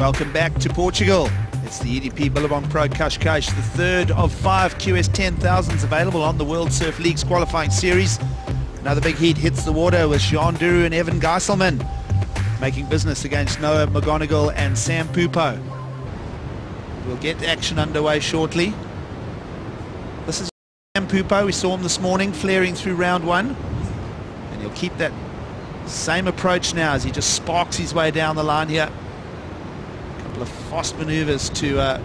Welcome back to Portugal. It's the EDP Billabong Pro Cascais, the third of 5 QS 10,000s available on the World Surf League's qualifying series. Another big heat hits the water with Joan, Duru and Evan Geiselman making business against Noah, McGonagle and Sam Pupo. We'll get action underway shortly. This is Sam Pupo. We saw him this morning flaring through round one, and he'll keep that same approach now as he just sparks his way down the line here. A couple of fast maneuvers to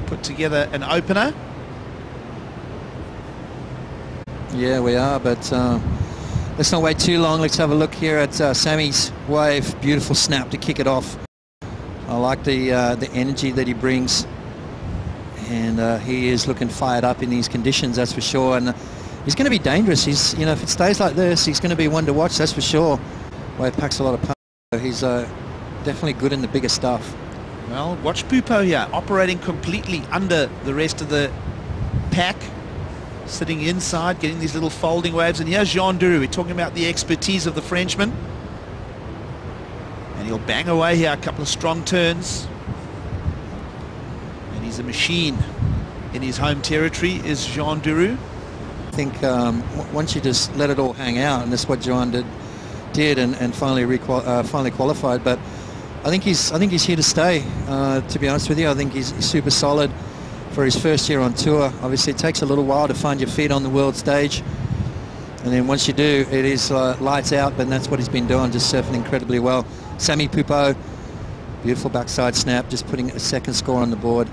put together an opener. Yeah, we are, but let's not wait too long. Let's have a look here at Sammy's wave. Beautiful snap to kick it off. I like the energy that he brings, and he is looking fired up in these conditions, that's for sure. And he's going to be dangerous. He's, you know, if it stays like this, he's going to be one to watch, that's for sure. Wave packs a lot of power. He's definitely good in the bigger stuff. Well, watch Pupo here, operating completely under the rest of the pack, sitting inside, getting these little folding waves. And here's Joan Duru. We're talking about the expertise of the Frenchman. And he'll bang away here, a couple of strong turns. And he's a machine in his home territory, is Joan Duru. I think once you just let it all hang out, and that's what Joan did and finally qualified. But I think he's here to stay, to be honest with you. I think he's super solid for his first year on tour. Obviously it takes a little while to find your feet on the world stage, and then once you do, it is lights out. But that's what he's been doing, just surfing incredibly well. Sammy Pupo, beautiful backside snap, just putting a second score on the board,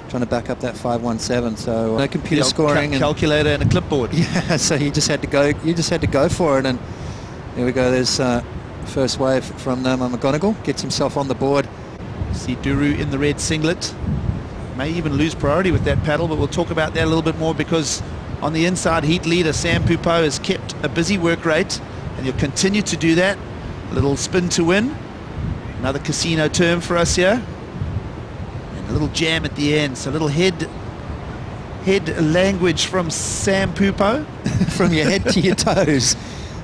trying to back up that 517. So no computer scoring, calculator and a clipboard. Yeah, so you just had to go for it. And here we go. There's first wave from McGonagle, gets himself on the board. See Duru in the red singlet, may even lose priority with that paddle, but we'll talk about that a little bit more, because on the inside heat leader Sam Pupo has kept a busy work rate, and he'll continue to do that. A little spin to win, another casino term for us here, and a little jam at the end. So a little head language from Sam Pupo. From your head to your toes.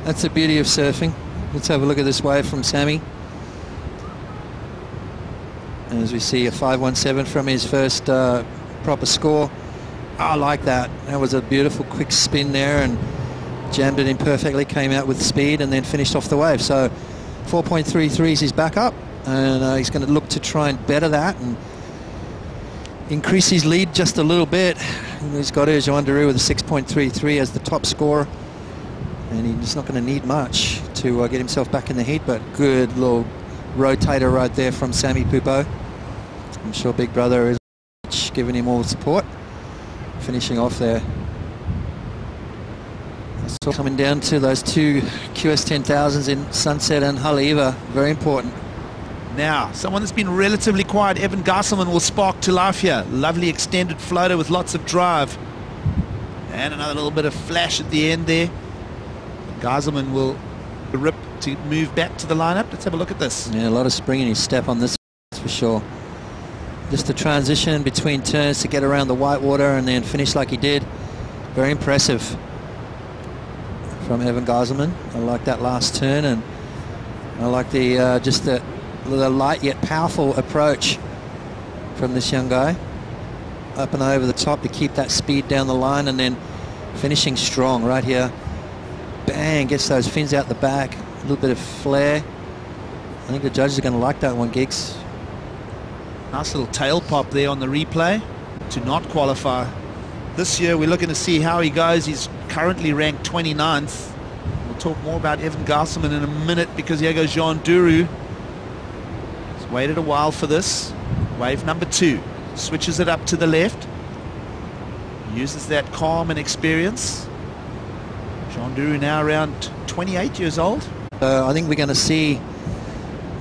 That's the beauty of surfing. Let's have a look at this wave from Sammy. And as we see, a 517 from his first proper score. I like that. That was a beautiful quick spin there, and jammed it in perfectly, came out with speed and then finished off the wave. So 4.33 is his backup, and he's going to look to try and better that and increase his lead just a little bit. And he's got Joan Duru with a 6.33 as the top scorer, and he's not going to need much to get himself back in the heat. But good little rotator right there from Sammy Pupo. I'm sure Big Brother is giving him all the support. Finishing off there. So coming down to those two QS 10,000s in Sunset and Haleiwa, very important. Now, someone that's been relatively quiet, Evan Geiselman, will spark to life here. Lovely extended floater with lots of drive. And another little bit of flash at the end there. Geiselman will rip to move back to the lineup. Let's have a look at this. Yeah, a lot of spring in his step on this, that's for sure. Just the transition between turns to get around the white water and then finish like he did. Very impressive from Evan Geiselman. I like that last turn, and I like the just the light yet powerful approach from this young guy. Up and over the top to keep that speed down the line, and then finishing strong right here. Bang, gets those fins out the back. A little bit of flare. I think the judges are going to like that one, Gigs. Nice little tail pop there on the replay to not qualify. This year we're looking to see how he goes. He's currently ranked 29th. We'll talk more about Evan Geiselman in a minute, because here goes Joan Duru. He's waited a while for this. Wave number 2. Switches it up to the left. Uses that calm and experience. Joan Duru now around 28 years old. I think we're going to see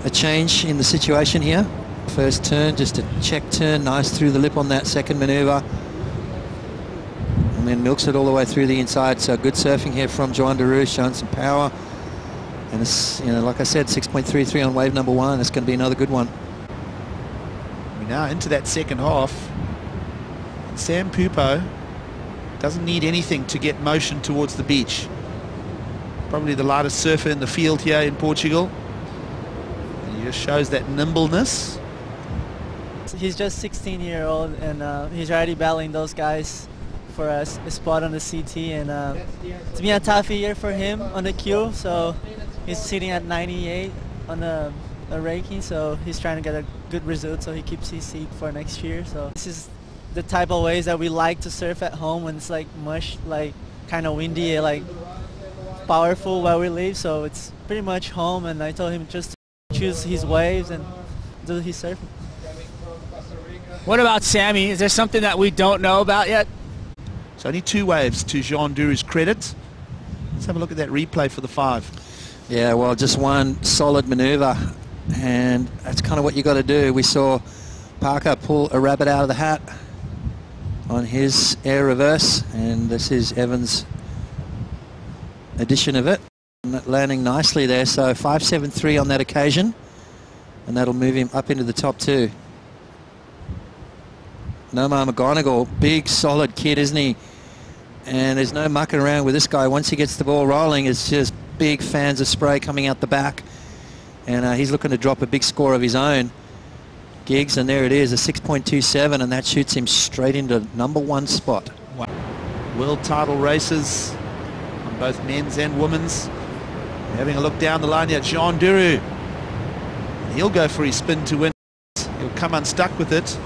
a change in the situation here. First turn, just a check turn, nice through the lip on that second maneuver, and then milks it all the way through the inside. So good surfing here from Joan Duru, showing some power. And it's, you know, like I said, 6.33 on wave number 1. It's going to be another good one. We're now into that second half. And Sam Pupo doesn't need anything to get motion towards the beach. Probably the lightest surfer in the field here in Portugal. And he just shows that nimbleness. He's just 16-year-old, and he's already battling those guys for a spot on the CT, and it's been a tough year for him on the queue, so he's sitting at 98 on the ranking, so he's trying to get a good result so he keeps his seat for next year. So this is the type of ways that we like to surf at home when it's like much, like kind of windy, like powerful where we live, so it's pretty much home, and I told him just to choose his waves and do his surfing. What about Sammy? Is there something that we don't know about yet? So only 2 waves to Joan Duru's credit. Let's have a look at that replay for the 5. Yeah, well, just one solid maneuver, and that's kind of what you got to do. We saw Parker pull a rabbit out of the hat on his air reverse, and this is Evan's edition of it, landing nicely there. So 5.73 on that occasion, and that'll move him up into the top 2. Nomar McGonagle, big solid kid, isn't he? And there's no mucking around with this guy. Once he gets the ball rolling, it's just big fans of spray coming out the back, and he's looking to drop a big score of his own, Gigs, and there it is, a 6.27, and that shoots him straight into #1 spot. Wow. World title races on both men's and women's. Having a look down the line here, Joan Duru. He'll go for his spin to win. He'll come unstuck with it.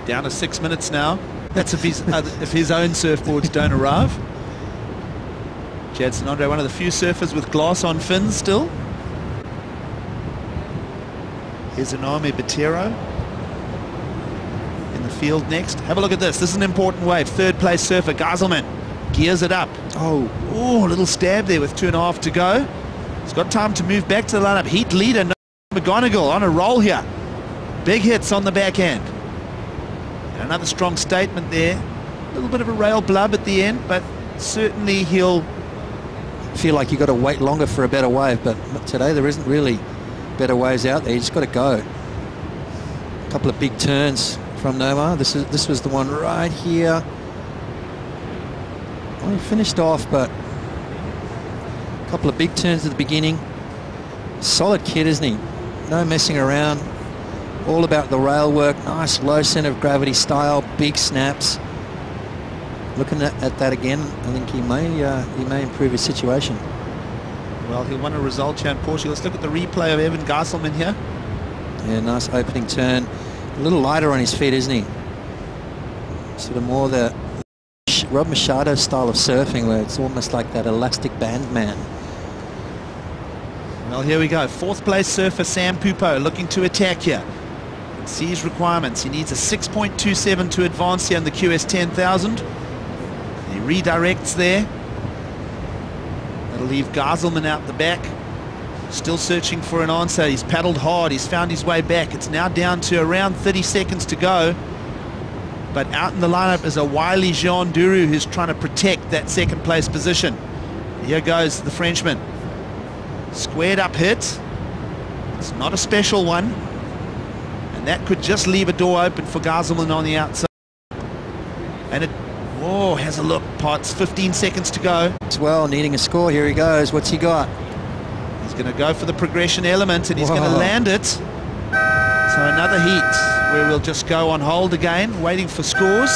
Down to 6 minutes now. That's if his own surfboards don't arrive. Jadson Andre, one of the few surfers with glass on fins still. Here's Naomi Botero in the field next. Have a look at this. This is an important wave. 3rd place surfer Geiselman gears it up. Oh, a little stab there with 2.5 to go. He's got time to move back to the lineup. Heat leader McGonagle on a roll here. Big hits on the backhand. And another strong statement there. A little bit of a rail blub at the end, but certainly he'll feel like you've got to wait longer for a better wave, but today there isn't really better waves out there. You just got to go. A couple of big turns from Nomar. This was the one right here. Well, he finished off, but a couple of big turns at the beginning. Solid kid, isn't he? No messing around. All about the rail work. Nice low center of gravity style. Big snaps. Looking at that again, I think he may improve his situation. Well, he'll want a result here in Portugal. Let's look at the replay of Evan Geiselman here. Yeah, nice opening turn. A little lighter on his feet, isn't he? Sort of more the Rob Machado style of surfing, where it's almost like that elastic band man. Well, here we go. 4th place surfer Sam Pupo looking to attack here. See his requirements. He needs a 6.27 to advance here in the QS 10,000. He redirects there. That'll leave Geiselman out the back. Still searching for an answer. He's paddled hard. He's found his way back. It's now down to around 30 seconds to go. But out in the lineup is a wily Joan Duru who's trying to protect that 2nd place position. Here goes the Frenchman. Squared up hit. It's not a special one. And that could just leave a door open for Geiselman on the outside. And it has a look. Potts, 15 seconds to go. As well, needing a score. Here he goes. What's he got? He's going to go for the progression element, and he's going to land it. So another heat where we'll just go on hold again, waiting for scores.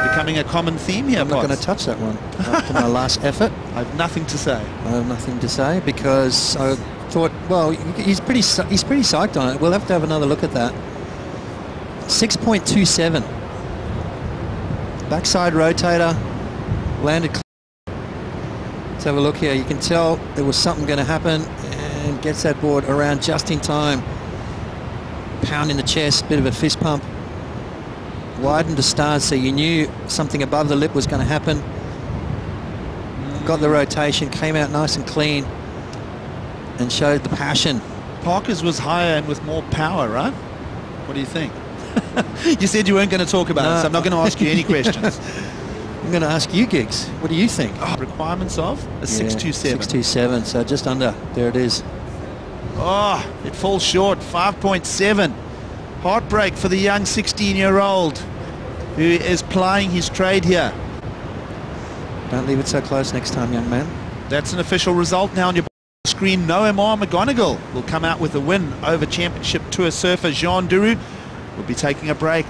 Becoming a common theme here, I'm not going to touch that one after my last effort. I have nothing to say. I have nothing to say because I thought, well, he's pretty psyched on it. We'll have to have another look at that. 6.27. Backside rotator, landed. Let's have a look here. You can tell there was something going to happen, and gets that board around just in time. Pound in the chest, bit of a fist pump. Widened to start, so you knew something above the lip was going to happen. Got the rotation, came out nice and clean, and showed the passion. Parker's was higher and with more power, right? What do you think? You said you weren't going to talk about it, so I'm not going to ask you any questions. I'm going to ask you, Gigs. What do you think? Requirements of a 6.27. 6.27, so just under. There it is. Oh, it falls short. 5.7. Heartbreak for the young 16-year-old who is plying his trade here. Don't leave it so close next time, young man. That's an official result now on your screen. screen, McGonagle will come out with a win over Championship Tour surfer Joan Duru. We'll be taking a break.